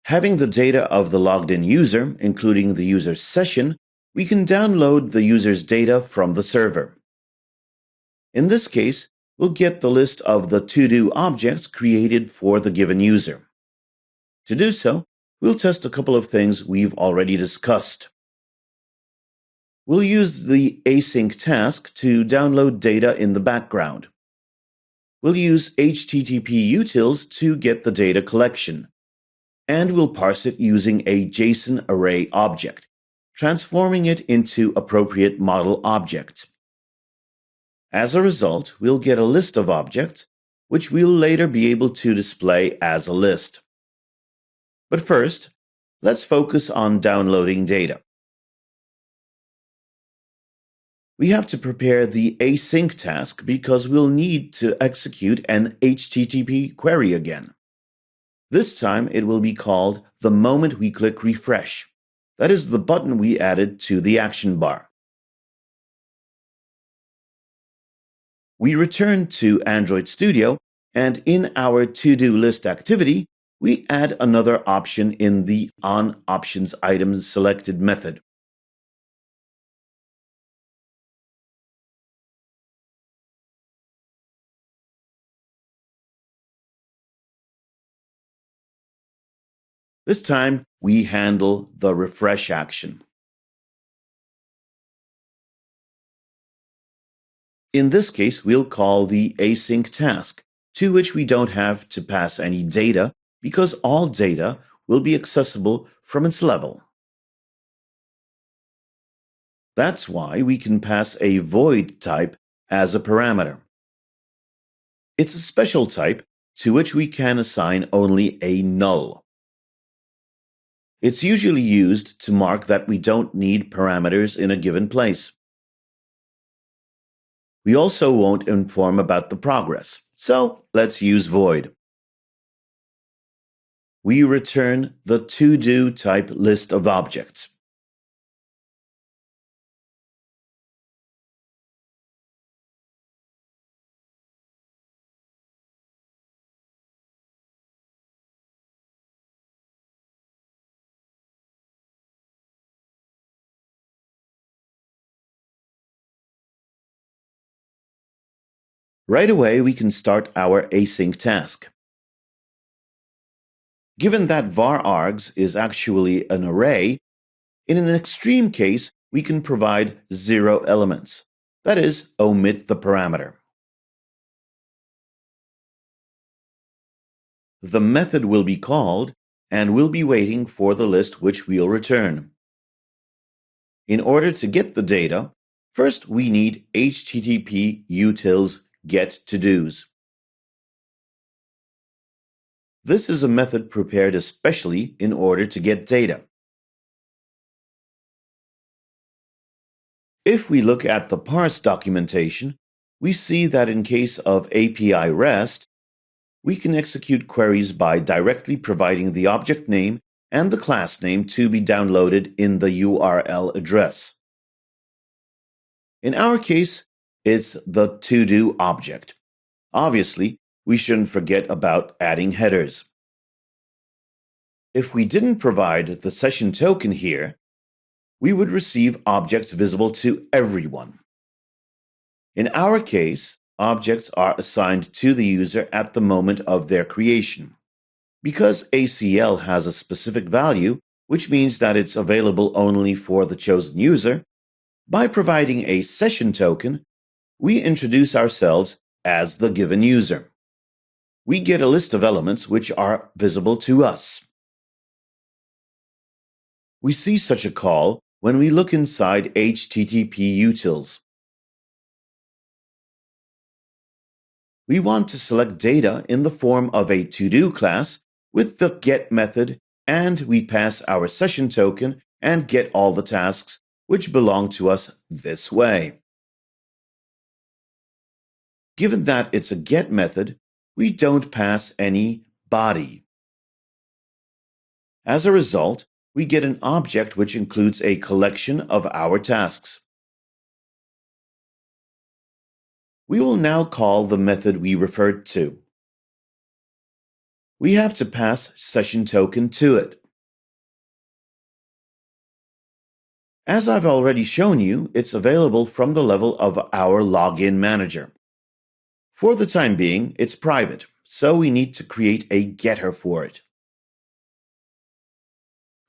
Having the data of the logged-in user, including the user's session, we can download the user's data from the server. In this case, we'll get the list of the to-do objects created for the given user. To do so, we'll test a couple of things we've already discussed. We'll use the async task to download data in the background. We'll use HTTP utils to get the data collection. And we'll parse it using a JSON array object, transforming it into appropriate model objects. As a result, we'll get a list of objects, which we'll later be able to display as a list. But first, let's focus on downloading data. We have to prepare the async task because we'll need to execute an HTTP query again. This time it will be called the moment we click refresh. That is the button we added to the action bar. We return to Android Studio, and in our to-do list activity, we add another option in the onOptionsItemSelected method. This time, we handle the refresh action. In this case, we'll call the async task, to which we don't have to pass any data because all data will be accessible from its level. That's why we can pass a void type as a parameter. It's a special type to which we can assign only a null. It's usually used to mark that we don't need parameters in a given place. We also won't inform about the progress, so let's use void. We return the to-do type list of objects. Right away, we can start our async task. Given that var args is actually an array, in an extreme case, we can provide 0 elements. That is, omit the parameter. The method will be called, and we'll be waiting for the list which we'll return. In order to get the data, first we need HTTP utils getToDos. This is a method prepared especially in order to get data. If we look at the parse documentation, we see that in case of API REST, we can execute queries by directly providing the object name and the class name to be downloaded in the URL address. In our case, it's the to-do object. Obviously, we shouldn't forget about adding headers. If we didn't provide the session token here, we would receive objects visible to everyone. In our case, objects are assigned to the user at the moment of their creation. Because ACL has a specific value, which means that it's available only for the chosen user, by providing a session token, we introduce ourselves as the given user. We get a list of elements which are visible to us. We see such a call when we look inside HTTP utils. We want to select data in the form of a to-do class with the get method, and we pass our session token and get all the tasks which belong to us this way. Given that it's a get method, we don't pass any body. As a result, we get an object which includes a collection of our tasks. We will now call the method we referred to. we have to pass session token to it. As I've already shown you, it's available from the level of our login manager. For the time being, it's private, so we need to create a getter for it.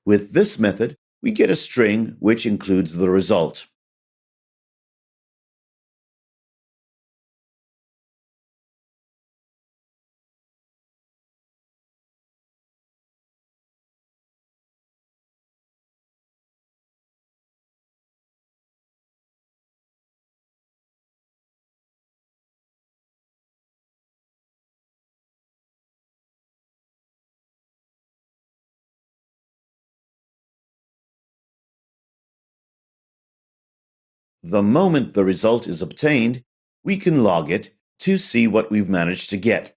With this method, we get a string which includes the result. The moment the result is obtained, we can log it to see what we've managed to get.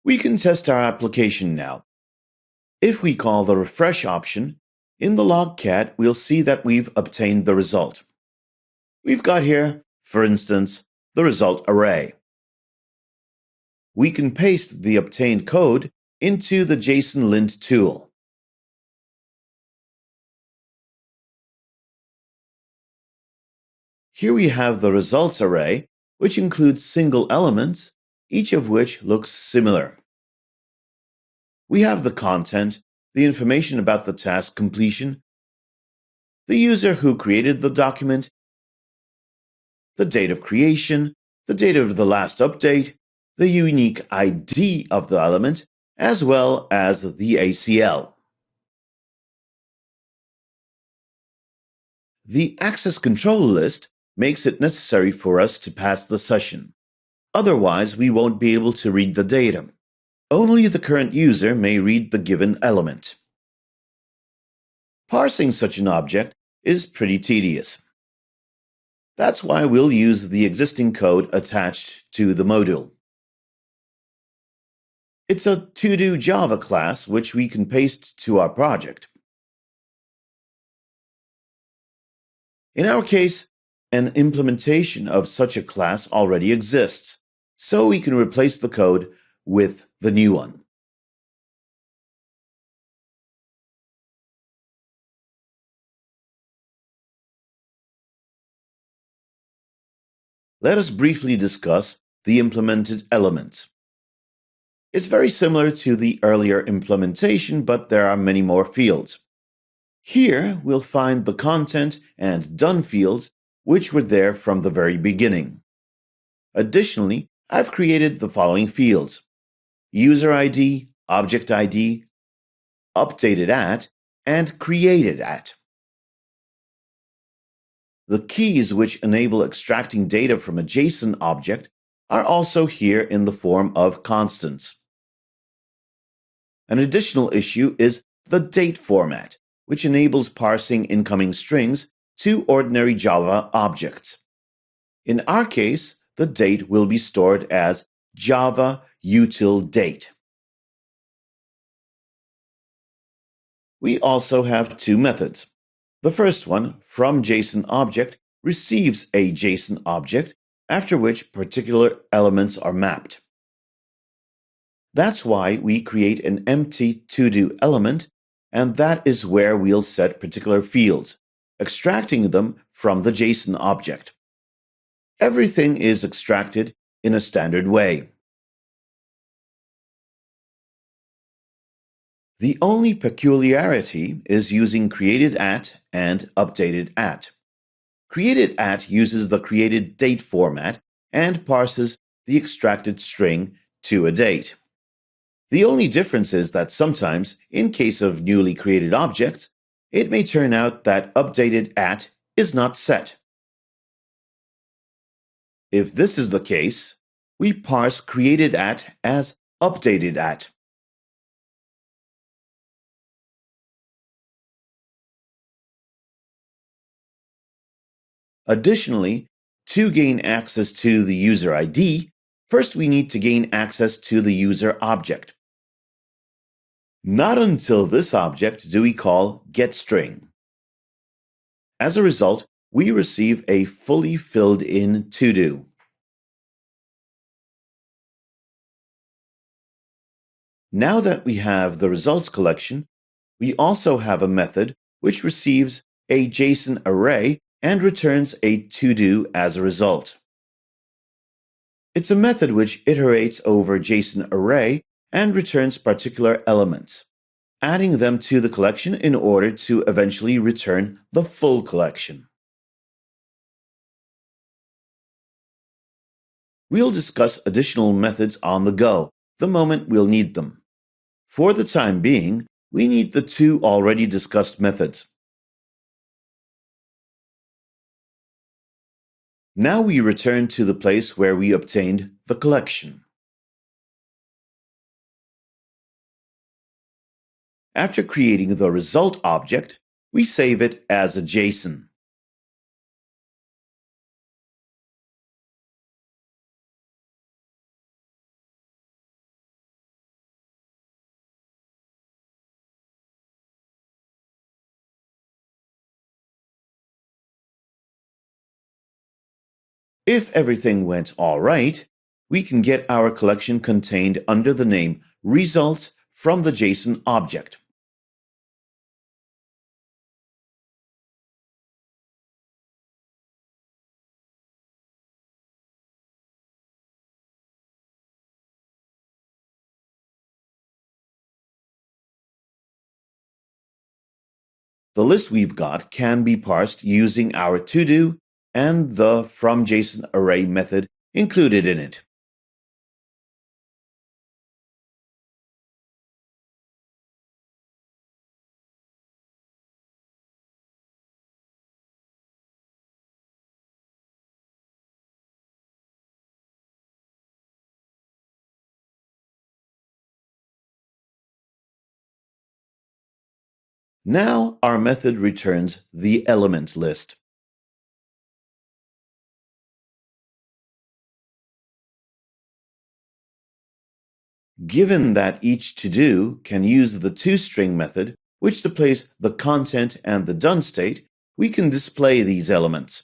We can test our application now. If we call the refresh option, in the logcat we'll see that we've obtained the result. We've got here, for instance, the result array. We can paste the obtained code into the JSON lint tool. Here we have the results array, which includes single elements, each of which looks similar. We have the content, the information about the task completion, the user who created the document, the date of creation, the date of the last update, the unique ID of the element, as well as the ACL. The access control list makes it necessary for us to pass the session. Otherwise, we won't be able to read the data. Only the current user may read the given element. Parsing such an object is pretty tedious. That's why we'll use the existing code attached to the module. It's a to-do Java class which we can paste to our project. In our case, an implementation of such a class already exists, so we can replace the code with the new one. Let us briefly discuss the implemented elements. It's very similar to the earlier implementation, but there are many more fields. Here, we'll find the content and done fields, which were there from the very beginning. Additionally, I've created the following fields: user ID, object ID, updated at, and created at. The keys which enable extracting data from a JSON object are also here in the form of constants. An additional issue is the date format, which enables parsing incoming strings to ordinary Java objects. In our case, the date will be stored as Java util date. We also have two methods. The first one, from JSON object, receives a JSON object, after which particular elements are mapped. That's why we create an empty to-do element, and that is where we'll set particular fields, extracting them from the JSON object. Everything is extracted in a standard way. The only peculiarity is using created at and updated at. Created at uses the created date format and parses the extracted string to a date. The only difference is that sometimes, in case of newly created objects, it may turn out that updated at is not set. If this is the case, we parse created at as updated at. Additionally, to gain access to the user ID, first we need to gain access to the user object. Not until this object do we call getString. As a result, we receive a fully filled in to-do. Now that we have the results collection, we also have a method which receives a JSON array and returns a to-do as a result. It's a method which iterates over JSON array and returns particular elements, adding them to the collection in order to eventually return the full collection. We'll discuss additional methods on the go, the moment we'll need them. For the time being, we need the two already discussed methods. Now we return to the place where we obtained the collection. After creating the result object, we save it as a JSON. If everything went all right, we can get our collection contained under the name results from the JSON object. The list we've got can be parsed using our to-do and the fromJSONArray method included in it. Now our method returns the element list. Given that each to-do can use the toString method, which displays the content and the done state, we can display these elements.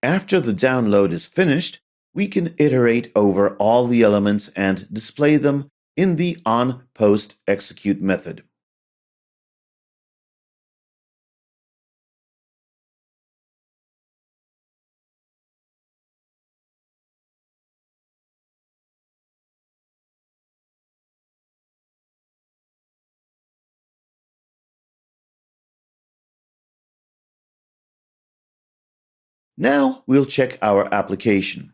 After the download is finished, we can iterate over all the elements and display them in the onPostExecute method. Now we'll check our application.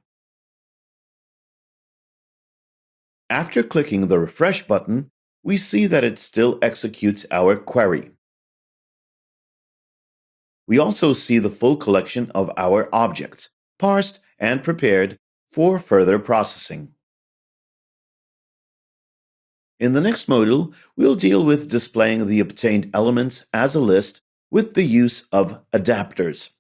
After clicking the refresh button, we see that it still executes our query. We also see the full collection of our objects, parsed and prepared for further processing. In the next module, we'll deal with displaying the obtained elements as a list with the use of adapters.